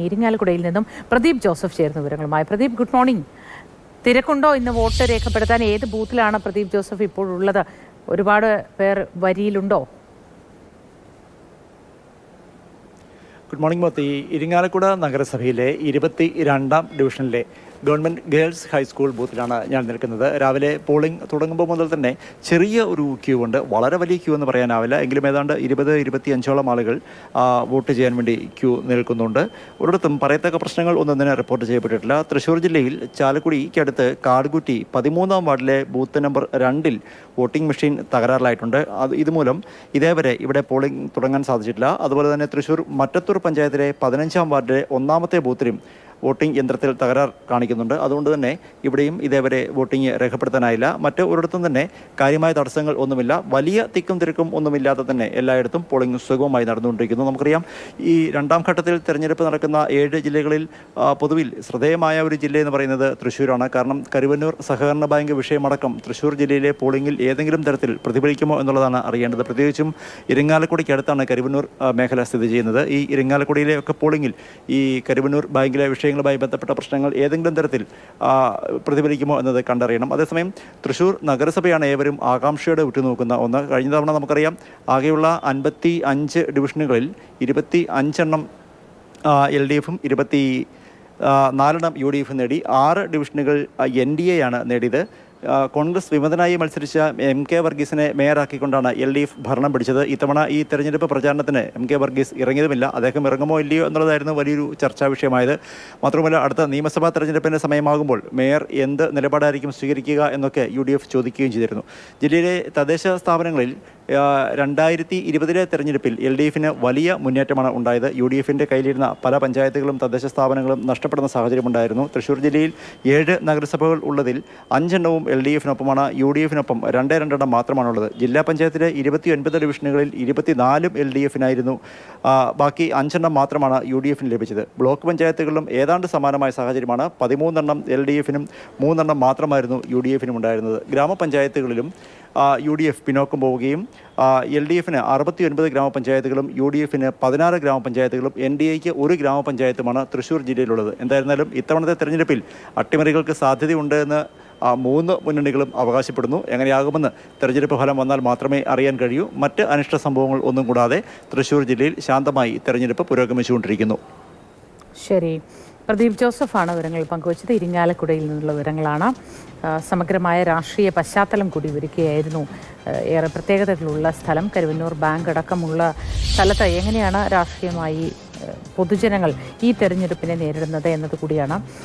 ഇരിങ്ങാലക്കുടയിൽ നിന്നും പ്രദീപ് ജോസഫ് ചേർന്ന വിവരങ്ങളുമായി. Pradeep, good morning. തിരക്കുണ്ടോ ഇന്ന് വോട്ട് രേഖപ്പെടുത്താൻ? ഏത് ബൂത്തിലാണ് പ്രദീപ് ജോസഫ് ഇപ്പോഴുള്ളത്? ഒരുപാട് പേർ വരിയിലുണ്ടോ? Good morning Moti. ഇരിങ്ങാലക്കുട നഗരസഭയിലെ 22ാം ഡിവിഷനിലെ ഗവൺമെൻറ് ഗേൾസ് ഹൈസ്കൂൾ ബൂത്തിലാണ് ഞാൻ നിൽക്കുന്നത്. രാവിലെ പോളിംഗ് തുടങ്ങുമ്പോൾ മുതൽ തന്നെ ചെറിയ ഒരു ക്യൂ ഉണ്ട്. വളരെ വലിയ ക്യൂ എന്ന് പറയാനാവില്ല, എങ്കിലും ഏതാണ്ട് 20-25ഓളം ആളുകൾ വോട്ട് ചെയ്യാൻ വേണ്ടി ക്യൂ നിൽക്കുന്നുണ്ട്. ഒരിടത്തും പറയത്തക്ക പ്രശ്നങ്ങൾ ഒന്നും തന്നെ റിപ്പോർട്ട് ചെയ്യപ്പെട്ടിട്ടില്ല. തൃശ്ശൂർ ജില്ലയിൽ ചാലക്കുടിക്കടുത്ത് കാടുകുറ്റി 13ാം വാർഡിലെ ബൂത്ത് നമ്പർ 2-ൽ വോട്ടിംഗ് മെഷീൻ തകരാറിലായിട്ടുണ്ട്. ഇതുമൂലം ഇതേവരെ ഇവിടെ പോളിംഗ് തുടങ്ങാൻ സാധിച്ചിട്ടില്ല. അതുപോലെ തന്നെ തൃശ്ശൂർ മറ്റത്തൂർ പഞ്ചായത്തിലെ 15ാം വാർഡിലെ 1ാമത്തെ ബൂത്തിലും വോട്ടിംഗ് യന്ത്രത്തിൽ തകരാർ കാണിക്കുന്നുണ്ട്. അതുകൊണ്ട് തന്നെ ഇവിടെയും ഇതേവരെ വോട്ടിംഗ് രേഖപ്പെടുത്താനായില്ല. മറ്റ് ഒരിടത്തും തന്നെ കാര്യമായ തടസ്സങ്ങൾ ഒന്നുമില്ല. വലിയ തിക്കും തിരക്കും ഒന്നുമില്ലാതെ തന്നെ എല്ലായിടത്തും പോളിംഗ് സുഗമമായി നടന്നുകൊണ്ടിരിക്കുന്നു. നമുക്കറിയാം, ഈ രണ്ടാം ഘട്ടത്തിൽ തെരഞ്ഞെടുപ്പ് നടക്കുന്ന 7 ജില്ലകളിൽ പൊതുവിൽ ശ്രദ്ധേയമായ ഒരു ജില്ല എന്ന് പറയുന്നത് തൃശ്ശൂരാണ്. കാരണം കരുവന്നൂർ സഹകരണ ബാങ്ക് വിഷയമടക്കം തൃശ്ശൂർ ജില്ലയിലെ പോളിംഗിൽ ഏതെങ്കിലും തരത്തിൽ പ്രതിഫലിക്കുമോ എന്നുള്ളതാണ് അറിയേണ്ടത്. പ്രത്യേകിച്ചും ഇരിങ്ങാലക്കുടയ്ക്ക് അടുത്താണ് കരുവന്നൂർ മേഖല സ്ഥിതി ചെയ്യുന്നത്. ഈ ഇരിങ്ങാലക്കുടയിലെ ഒക്കെ പോളിംഗിൽ ഈ കരുവന്നൂർ ബാങ്കിലെ വിഷയങ്ങളുമായി ബന്ധപ്പെട്ട പ്രശ്നങ്ങൾ ഏതെങ്കിലും തരത്തിൽ പ്രതിഫലിക്കുമോ എന്നത് കണ്ടറിയണം. അതേസമയം തൃശ്ശൂർ നഗരസഭയാണ് ഏവരും ആകാംക്ഷയോടെ ഉറ്റുനോക്കുന്ന ഒന്ന്. കഴിഞ്ഞ തവണ നമുക്കറിയാം, ആകെയുള്ള 55 ഡിവിഷനുകളിൽ 25 LDFും 24 UDFും നേടി. 6 ഡിവിഷനുകൾ NDA ആണ് നേടിയത്. കോൺഗ്രസ് വിമതനായി മത്സരിച്ച MK വർഗീസിനെ മേയറാക്കിക്കൊണ്ടാണ് LDF ഭരണം പിടിച്ചത്. ഇത്തവണ ഈ തെരഞ്ഞെടുപ്പ് പ്രചാരണത്തിന് MK വർഗീസ് ഇറങ്ങിയതുമില്ല. അദ്ദേഹം ഇറങ്ങുമോ ഇല്ലയോ എന്നുള്ളതായിരുന്നു വലിയൊരു ചർച്ചാ വിഷയമായത്. മാത്രമല്ല, അടുത്ത നിയമസഭാ തെരഞ്ഞെടുപ്പിൻ്റെ സമയമാകുമ്പോൾ മേയർ എന്ത് നിലപാടായിരിക്കും സ്വീകരിക്കുക എന്നൊക്കെ UDF ചോദിക്കുകയും ചെയ്തിരുന്നു. ജില്ലയിലെ തദ്ദേശ സ്ഥാപനങ്ങളിൽ 2020 തെരഞ്ഞെടുപ്പിൽ LDFിന് വലിയ മുന്നേറ്റമാണ് ഉണ്ടായത്. UDFിൻ്റെ കയ്യിലിരുന്ന പല പഞ്ചായത്തുകളും തദ്ദേശ സ്ഥാപനങ്ങളും നഷ്ടപ്പെടുന്ന സാഹചര്യമുണ്ടായിരുന്നു. തൃശ്ശൂർ ജില്ലയിൽ 7 നഗരസഭകൾ ഉള്ളതിൽ 5 LDFിനൊപ്പമാണ്. UDFിനൊപ്പം 2 മാത്രമാണുള്ളത്. ജില്ലാ പഞ്ചായത്തിലെ 29 ഡിവിഷനുകളിൽ 24 LDFിനായിരുന്നു. ബാക്കി 5 മാത്രമാണ് UDFിന് ലഭിച്ചത്. ബ്ലോക്ക് പഞ്ചായത്തുകളിലും ഏതാണ്ട് സമാനമായ സാഹചര്യമാണ്. 13 LDFിനും 3 മാത്രമായിരുന്നു UDFിനും ഉണ്ടായിരുന്നത്. ഗ്രാമപഞ്ചായത്തുകളിലും UDF പിന്നോക്കം പോവുകയും LDFിന് 69 ഗ്രാമപഞ്ചായത്തുകളും UDFിന് 16 ഗ്രാമപഞ്ചായത്തുകളും NDAയ്ക്ക് 1 ഗ്രാമപഞ്ചായത്തുമാണ് തൃശ്ശൂർ ജില്ലയിലുള്ളത്. എന്തായിരുന്നാലും ഇത്തവണത്തെ തെരഞ്ഞെടുപ്പിൽ അട്ടിമറികൾക്ക് സാധ്യതയുണ്ട് എന്ന് 3 മുന്നണികളും അവകാശപ്പെടുന്നു. എങ്ങനെയാകുമെന്ന് തെരഞ്ഞെടുപ്പ് ഫലം വന്നാൽ മാത്രമേ അറിയാൻ കഴിയൂ. മറ്റ് അനിഷ്ട സംഭവങ്ങൾ ഒന്നും കൂടാതെ തൃശ്ശൂർ ജില്ലയിൽ ശാന്തമായി തെരഞ്ഞെടുപ്പ് പുരോഗമിച്ചുകൊണ്ടിരിക്കുന്നു. ശരി, പ്രദീപ് ജോസഫാണ് വിവരങ്ങൾ പങ്കുവച്ചത്. ഇരിങ്ങാലക്കുടയിൽ നിന്നുള്ള വിവരങ്ങളാണ്. സമഗ്രമായ രാഷ്ട്രീയ പശ്ചാത്തലം കൂടി ഒരുക്കുകയായിരുന്നു. ഏറെ പ്രത്യേകതകളുള്ള സ്ഥലം, കരുവന്നൂർ ബാങ്ക് അടക്കമുള്ള സ്ഥലത്ത് എങ്ങനെയാണ് രാഷ്ട്രീയമായി പൊതുജനങ്ങൾ ഈ തെരഞ്ഞെടുപ്പിനെ നേരിടുന്നത് എന്നത് കൂടിയാണ്